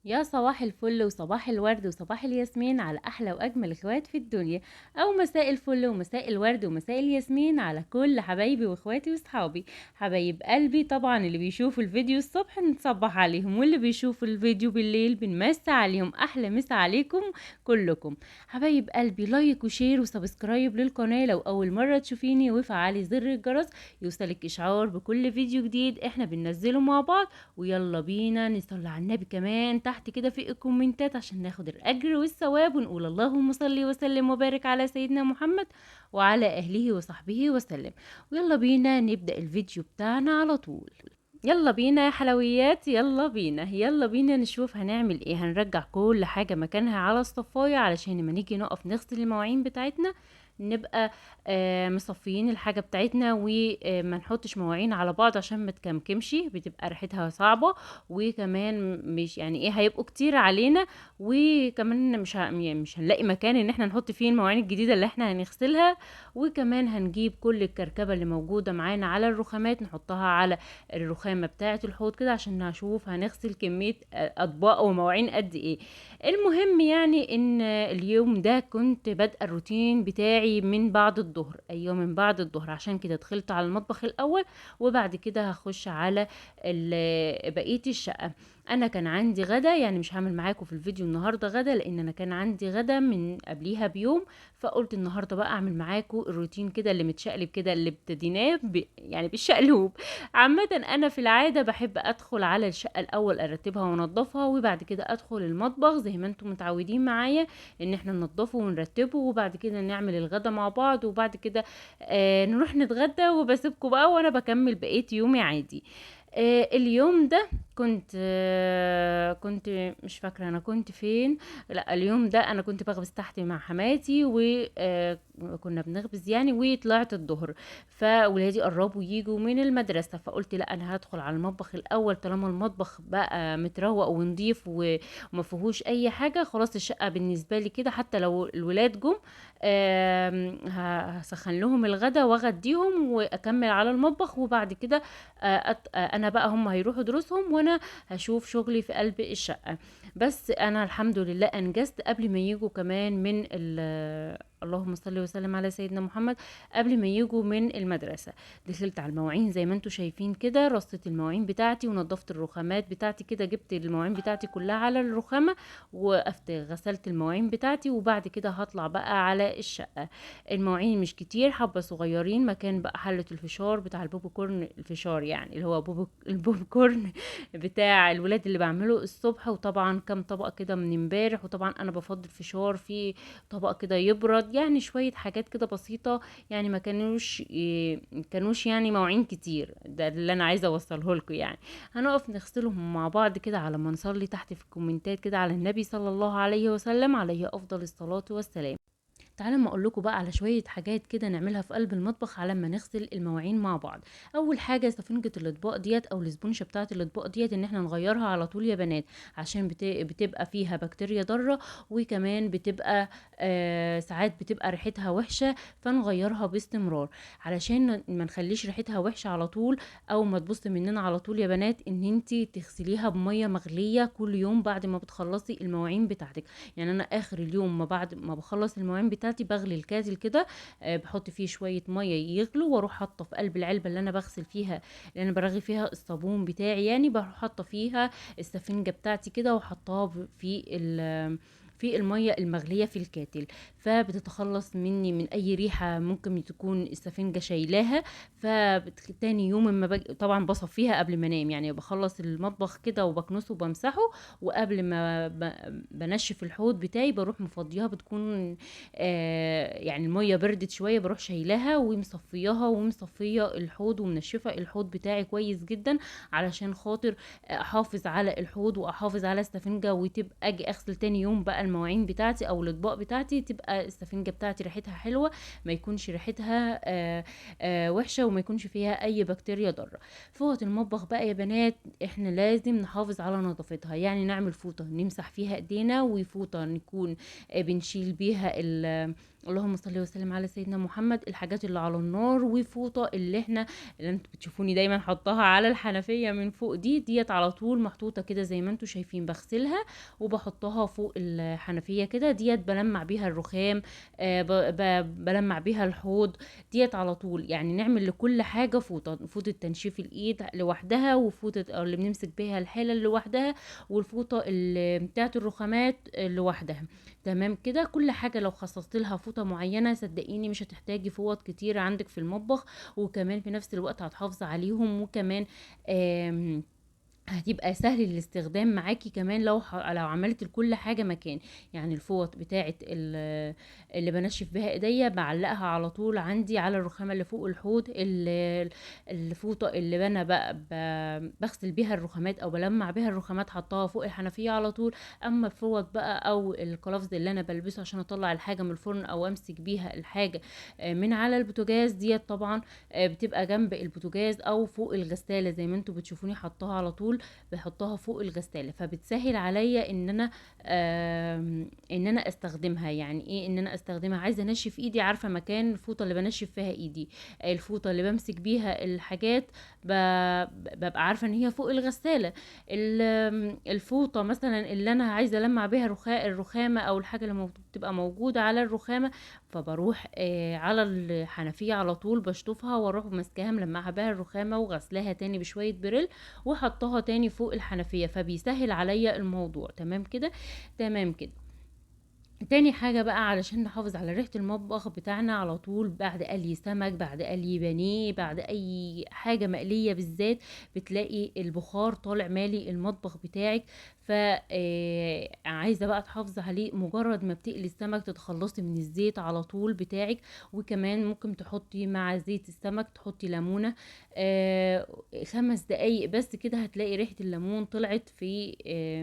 يا صباح الفل وصباح الورد وصباح الياسمين على احلى واجمل اخوات في الدنيا، او مساء الفل ومساء الورد ومساء الياسمين على كل حبايبي واخواتي واصحابي حبايب قلبي. طبعا اللي بيشوفوا الفيديو الصبح نصبح عليهم، واللي بيشوفوا الفيديو بالليل بنمسي عليهم. احلى مسا عليكم كلكم حبايب قلبي. لايك وشير وسبسكرايب للقناه لو اول مره تشوفيني، وفعلي زر الجرس يوصلك اشعار بكل فيديو جديد احنا بننزله مع بعض. ويلا بينا نصلي على النبي كمان تحت كده في الكومنتات عشان ناخد الاجر والثواب، ونقول اللهم صل وسلم وبارك على سيدنا محمد وعلى اهله وصحبه وسلم. ويلا بينا نبدأ الفيديو بتاعنا على طول. يلا بينا يا حلويات، يلا بينا يلا بينا نشوف هنعمل ايه. هنرجع كل حاجة مكانها على الصفاية علشان لما نيجي نقف نغسل المواعين بتاعتنا نبقى مصفيين الحاجة بتاعتنا، وما نحطش مواعين على بعض عشان ما تكمكمش، بتبقى ريحتها صعبة. وكمان مش يعني ايه هيبقوا كتير علينا، وكمان يعني مش هنلاقي مكان ان احنا نحط فيه المواعين الجديدة اللي احنا هنغسلها. وكمان هنجيب كل الكركبة اللي موجودة معانا على الرخامات نحطها على الرخامة بتاعة الحوض كده عشان نشوف هنغسل كمية اطباق ومواعين قد ايه. المهم يعني ان اليوم ده كنت بادئه الروتين بتاعي من بعد الظهر، ايوه من بعد الظهر، عشان كده دخلت على المطبخ الاول وبعد كده هخش على بقيه الشقه. انا كان عندي غدا، يعني مش هعمل معاكم في الفيديو النهارده غدا لان انا كان عندي غدا من قبليها بيوم، فقلت النهارده بقى اعمل معاكم الروتين كده اللي متشقلب كده اللي ابتديناه يعني بالشقلوب. عامة انا في العادة بحب ادخل على الشقة الاول ارتبها وانضفها، وبعد كده ادخل المطبخ زي ما انتم متعودين معايا ان احنا ننضفه ونرتبه، وبعد كده نعمل الغدا مع بعض، وبعد كده نروح نتغدى وبسيبكم بقى وانا بكمل بقية يومي عادي. اليوم ده كنت مش فاكرة انا كنت فين. لا اليوم ده انا كنت بخبز تحت مع حماتي، وكنا بنخبز يعني، وطلعت الظهر فولادي قربوا يجوا من المدرسة، فقلت لا انا هدخل على المطبخ الاول طالما المطبخ بقى متروق ونضيف وما فيهوش اي حاجة. خلاص الشقة بالنسبة لي كده حتى لو الولاد جم هسخن لهم الغدا واغديهم واكمل على المطبخ، وبعد كده انا بقى هم هيروحوا دروسهم وانا هشوف شغلي في قلب الشقة. بس انا الحمد لله انجزت قبل ما يجوا كمان من اللهم صل وسلم على سيدنا محمد، قبل ما يجوا من المدرسة. دخلت على المواعين زي ما انتوا شايفين كده، رصيت المواعين بتاعتي ونضفت الرخامات بتاعتي كده، جبت المواعين بتاعتي كلها على الرخامة، وقفت غسلت المواعين بتاعتي، وبعد كده هطلع بقى على الشقة. المواعين مش كتير، حبة صغيرين، مكان بقى حلة الفشار بتاع البوب كورن، الفشار يعني اللي هو البوب كورن بتاع الولاد اللي بعمله الصبح، وطبعا كام طبق كده من امبارح، وطبعا انا بفضل فشار في طبق كده يبرد، يعني شوية حاجات كده بسيطة، يعني ما كانوش يعني مواعين كتير، ده اللي انا عايزة اوصله لكم يعني. هنقف نغسلهم مع بعض كده على ما نصلي تحت في الكومنتات كده على النبي صلى الله عليه وسلم عليه افضل الصلاة والسلام. تعالوا ما اقول لكم بقى على شويه حاجات كده نعملها في قلب المطبخ على ما نغسل المواعين مع بعض. اول حاجه سفنجه الاطباق ديت او الاسبونشه بتاعه الاطباق ديت ان احنا نغيرها على طول يا بنات، عشان بتبقى فيها بكتيريا ضاره، وكمان بتبقى ساعات بتبقى ريحتها وحشه، فنغيرها باستمرار علشان ما نخليش ريحتها وحشه على طول. او ما تبص مننا على طول يا بنات ان انتي تغسليها بميه مغليه كل يوم بعد ما بتخلصي المواعين بتاعتك. يعني انا اخر اليوم ما بعد ما بخلص المواعين بتاعتي بغلي الكاتل كده، بحط فيه شويه ميه يغلوا، واروح حاطه في قلب العلبه اللي انا بغسل فيها، اللي انا برغي فيها الصابون بتاعي، يعني بروح حاطه فيها السفنجه بتاعتي كده وحطها في الميه المغليه في الكاتل، فبتتخلص مني من اي ريحه ممكن تكون السفنجه شايلاها. فتاني يوم اما طبعا بصفيها قبل ما انام، يعني بخلص المطبخ كده وبكنسه وبمسحه، وقبل ما بنشف الحوض بتاعي بروح مفضيها، بتكون يعني المية بردت شوية، بروح شايلاها ومصفياها ومصفية الحوض ومنشفة الحوض بتاعي كويس جدا، علشان خاطر احافظ على الحوض واحافظ على السفنجة، وتبقى اجي اغسل تاني يوم بقى المواعين بتاعتي او الاطباق بتاعتي تبقى السفنجة بتاعتي ريحتها حلوة، ما يكونش ريحتها وحشة، وما يكونش فيها اي بكتيريا ضارة. فوط المطبخ بقى يا بنات احنا لازم نحافظ على نظافتها، يعني نعمل فوطة نمسح فيها ايدينا، وفوطة نكون بنشيل بيها اللهم صل وسلم على سيدنا محمد. الحاجات اللي على النار، وفوطه اللي انتوا بتشوفوني دايما حطها على الحنفيه من فوق، ديت على طول محطوطه كده زي ما انتوا شايفين، بغسلها وبحطها فوق الحنفيه كده. ديت بلمع بيها الرخام، بلمع بيها الحوض. ديت على طول يعني نعمل لكل حاجه فوطه، فوطه تنشيف الايد لوحدها، وفوطه اللي بنمسك بيها الحلل لوحدها، والفوطه اللي بتاعت الرخامات لوحدها. تمام كده. كل حاجة لو خصصت لها فوطة معينة صدقيني مش هتحتاجي فوط كتير عندك في المطبخ، وكمان في نفس الوقت هتحافظي عليهم، وكمان آم، هتبقى سهل الاستخدام معاكي كمان لو عملت لكل حاجه مكان. يعني الفوط بتاعه اللي بنشف بها ايديا بعلقها على طول عندي على الرخامه اللي فوق الحوض. الفوطه اللي انا بقى بغسل بيها الرخامات او بلمع بيها الرخامات حطها فوق الحنفيه على طول. اما الفوط بقى او القلافز اللي انا بلبسه عشان اطلع الحاجه من الفرن او امسك بيها الحاجه من على البوتاجاز، ديت طبعا بتبقى جنب البوتاجاز او فوق الغساله زي ما انتوا بتشوفوني حطها على طول، بحطها فوق الغسالة. فبتسهل عليا ان انا استخدمها. يعني ايه ان انا استخدمها؟ عايزة انشف ايدي، عارفة مكان الفوطة اللي بنشف فيها ايدي، الفوطة اللي بمسك بيها الحاجات، ببقى عارفة ان هي فوق الغسالة. الفوطة مثلا اللي انا عايزة المع بيها الرخامة او الحاجة اللي بتبقى موجودة على الرخامة، فبروح على الحنفية على طول بشطفها واروح ماسكاها ملمعها بيها الرخامة وغسلاها تاني بشوية بريل وحطها تاني فوق الحنفية، فبيسهل عليا الموضوع. تمام كده. تمام كده. تاني حاجة بقى علشان نحافظ على ريحة المطبخ بتاعنا على طول، بعد قلي سمك، بعد قلي بانيه، بعد اي حاجة مقلية بالذات، بتلاقي البخار طالع مالي المطبخ بتاعك. ف عايزة بقى تحافظي عليه، مجرد ما بتقلي السمك تتخلصي من الزيت على طول بتاعك. وكمان ممكن تحطي مع زيت السمك تحطي ليمونة، 5 دقايق بس كده هتلاقي ريحة الليمون طلعت في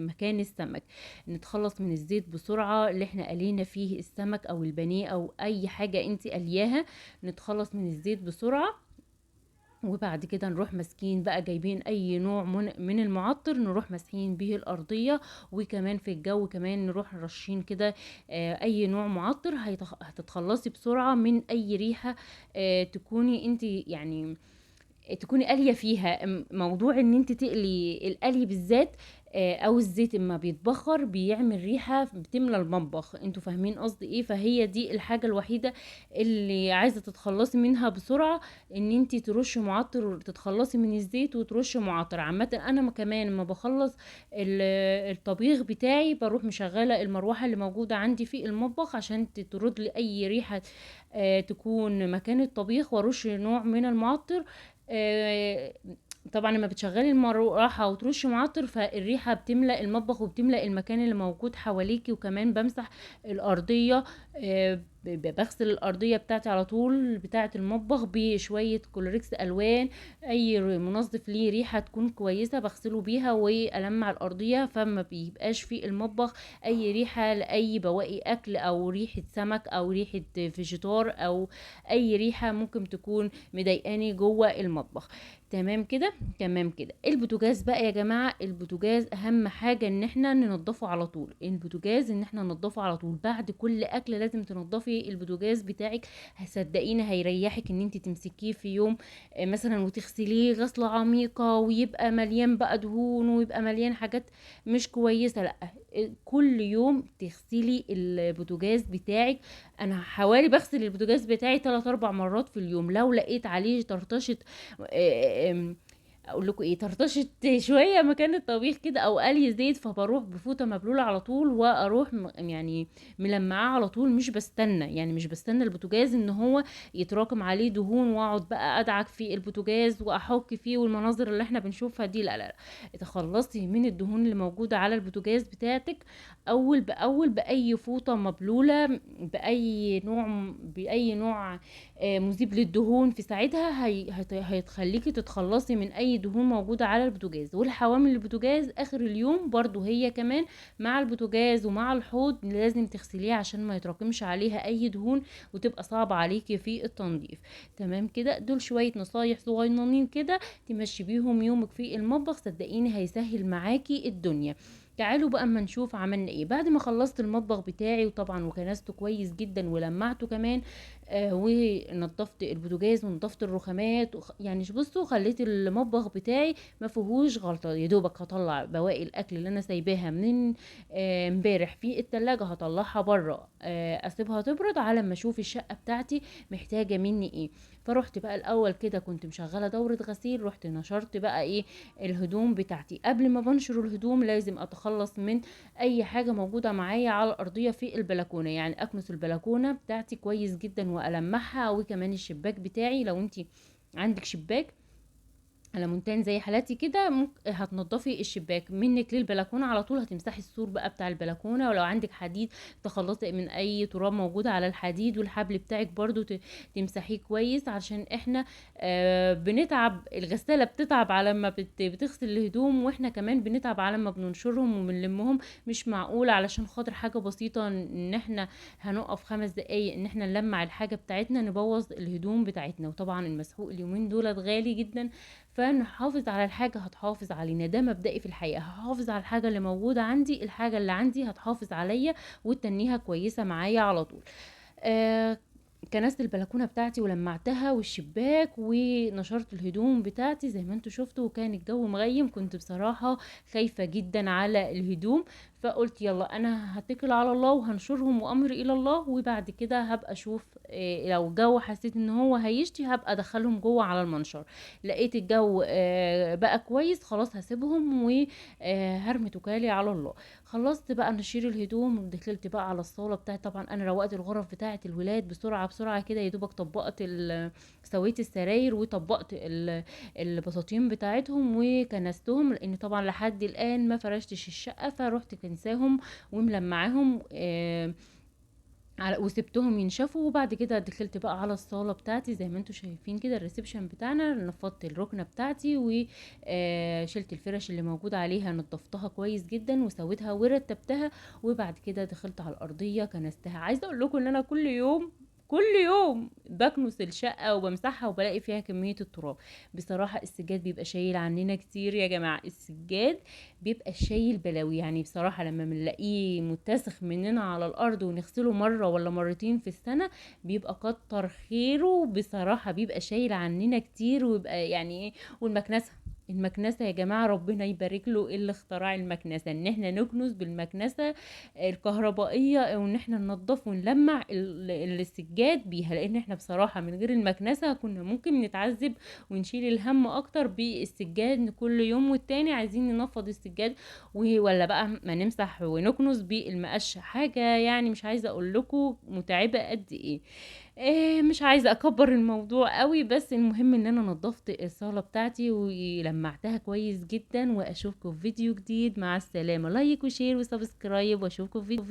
مكان السمك. نتخلص من الزيت بسرعة اللي احنا قلينا فيه السمك او البانيه او اي حاجة انت قلياها، نتخلص من الزيت بسرعة. وبعد كده نروح ماسكين بقى جايبين اي نوع من المعطر نروح ماسحين بيه الارضية. وكمان في الجو كمان نروح رشين كده اي نوع معطر، هتتخلصي بسرعة من اي ريحة تكوني انت يعني تكوني قالية فيها. موضوع ان انت تقلي القلي بالذات او الزيت اما بيتبخر بيعمل ريحة بتملى المطبخ، انتوا فاهمين قصدي ايه؟ فهي دي الحاجة الوحيدة اللي عايزة تتخلصي منها بسرعة، ان انت ترشي معطر، تتخلصي من الزيت وترشي معطر. عامة انا كمان لما بخلص الطبيخ بتاعي بروح مشغلة المروحة اللي موجودة عندي في المطبخ عشان تطرد لي اي ريحة تكون مكان الطبيخ، وارش نوع من المعطر. آه، طبعا لما بتشغلي المروحة وترشي معطر فالريحة بتملأ المطبخ وبتملأ المكان اللي موجود حواليكي. وكمان بمسح الأرضية، بغسل الأرضية بتاعتي على طول بتاعة المطبخ بشوية كلوريكس ألوان، أي منظف ليه ريحة تكون كويسة بغسله بيها وألمع الأرضية، فما بيبقاش في المطبخ أي ريحة لأي بواقي أكل أو ريحة سمك أو ريحة فيجيتار أو أي ريحة ممكن تكون مضايقاني جوه المطبخ. تمام كده. تمام كده. البوتاجاز بقى يا جماعة، البوتاجاز اهم حاجة ان احنا ننضفه على طول. البوتاجاز ان احنا ننضفه على طول، بعد كل اكل لازم تنضفي البوتاجاز بتاعك. هصدقيني هيريحك ان انت تمسكيه في يوم مثلا وتغسليه غسلة عميقة ويبقى مليان بقى دهون ويبقى مليان حاجات مش كويسة. لا، كل يوم تغسلي البوتاجاز بتاعك. انا حوالي بغسل البوتاجاز بتاعي 3 4 مرات في اليوم. لو لقيت عليه طرطشة اقول لكم ايه، طرطشت شويه مكان الطبيخ كده او قلي زيت، فبروح بفوطه مبلوله على طول واروح يعني ملمعاه على طول. مش بستنى، يعني مش بستنى البوتاجاز ان هو يتراكم عليه دهون واقعد بقى ادعك في البوتاجاز واحك فيه والمناظر اللي احنا بنشوفها دي. لا لا لا، تخلصي من الدهون اللي موجوده على البوتاجاز بتاعتك اول باول باي فوطه مبلوله، باي نوع مذيب للدهون. في ساعتها هتخليكي تتخلصي من اي دهون موجودة على البوتاجاز. والحوامل البوتاجاز اخر اليوم برضو هي كمان مع البوتاجاز ومع الحوض لازم تغسليها عشان ما يتراكمش عليها اي دهون وتبقى صعبة عليكي في التنظيف. تمام كده. دول شوية نصايح صغيرين كده تمشي بيهم يومك في المطبخ، صدقيني هيسهل معاكي الدنيا. تعالوا بقى اما نشوف عملنا ايه. بعد ما خلصت المطبخ بتاعي وطبعا وكنسته كويس جدا ولمعته كمان، ونضفت البوتاجاز ونضفت الرخامات يعني بصوا خليت المطبخ بتاعي ما فيهوش غلطه. يا دوبك هطلع بواقي الاكل اللي انا سايباها من امبارح في التلاجة، هطلعها بره اسيبها تبرد على ما اشوف الشقه بتاعتي محتاجه مني ايه. فروحت بقى الاول كده كنت مشغله دوره غسيل، رحت نشرت بقى ايه الهدوم بتاعتي. قبل ما بنشر الهدوم لازم اتخلص من اي حاجه موجوده معايا على الارضيه في البلكونه، يعني اكنس البلكونه بتاعتي كويس جدا والمعها، وكمان الشباك بتاعي لو انتي عندك شباك على مونتان زي حالاتي كده ممكن هتنضفي الشباك منك للبلكونه على طول، هتمسحي السور بقى بتاع البلكونه. ولو عندك حديد تخلصي من اي تراب موجود على الحديد، والحبل بتاعك برضو تمسحيه كويس، عشان احنا بنتعب، الغساله بتتعب على ما بتغسل الهدوم، واحنا كمان بنتعب على ما بننشرهم وبنلمهم. مش معقول علشان خاطر حاجه بسيطه ان احنا هنقف 5 دقايق ان احنا نلمع الحاجه بتاعتنا نبوظ الهدوم بتاعتنا. وطبعا المسحوق اليومين دول غالي جدا، فنحافظ على الحاجة هتحافظ علينا. ده مبدئي في الحياة، هحافظ على الحاجة اللي موجودة عندي، الحاجة اللي عندي هتحافظ عليا وتنيها كويسة معايا على طول. آه كنست البلكونه بتاعتي ولمعتها والشباك ونشرت الهدوم بتاعتي زي ما انتوا شفتوا، وكان الجو مغيم، كنت بصراحه خايفه جدا على الهدوم. فقلت يلا انا هتكل على الله وهنشرهم وامري الى الله، وبعد كده هبقى اشوف لو الجو حسيت ان هو هيشتي هبقى ادخلهم جوه على المنشر. لقيت الجو بقى كويس، خلاص هسيبهم وهرمي توكالي على الله. خلصت بقى نشير الهدوم، دخلت بقى على الصاله بتاعتي. طبعا انا روقت الغرف بتاعه الولاد بسرعه بسرعه كده، يا دوبك طبقت سويت السراير وطبقت البساطين بتاعتهم وكنستهم، لان طبعا لحد الان ما فرشتش الشقه، فروحت كنساهم وملمعاهم وسبتهم ينشفوا. وبعد كده دخلت بقى على الصالة بتاعتي زي ما انتوا شايفين كده الريسبشن بتاعنا، نفضت الركنة بتاعتي وشلت الفرش اللي موجود عليها، نضفتها كويس جدا وسويتها ورتبتها. وبعد كده دخلت على الأرضية كنستها. عايزة اقول لكم ان انا كل يوم بكنس الشقة وبمسحها وبلاقي فيها كمية التراب. بصراحة السجاد بيبقى شايل عننا كتير يا جماعة، السجاد بيبقى شايل بلاوي. يعني بصراحة لما بنلاقيه متسخ مننا على الأرض ونغسله مرة ولا مرتين في السنة بيبقى كتر خيره. بصراحة بيبقى شايل عننا كتير ويبقى يعني ايه. والمكنسة، المكنسة يا جماعة ربنا يبارك له اللي اخترع المكنسة، ان احنا نكنس بالمكنسة الكهربائية، او ان احنا ننضف ونلمع السجاد بيها. لان احنا بصراحة من غير المكنسة كنا ممكن نتعذب ونشيل الهم اكتر بالسجاد. كل يوم والتاني عايزين ننفض السجاد ولا بقى ما نمسح ونكنس بالمقش. حاجة يعني مش عايزة اقول لكم متعبة قد ايه. مش عايزة اكبر الموضوع قوي، بس المهم ان انا نظفت الصالة بتاعتي ولمعتها كويس جدا. واشوفكم في فيديو جديد، مع السلامة. لايك وشير وسبسكرايب، واشوفكم في فيديو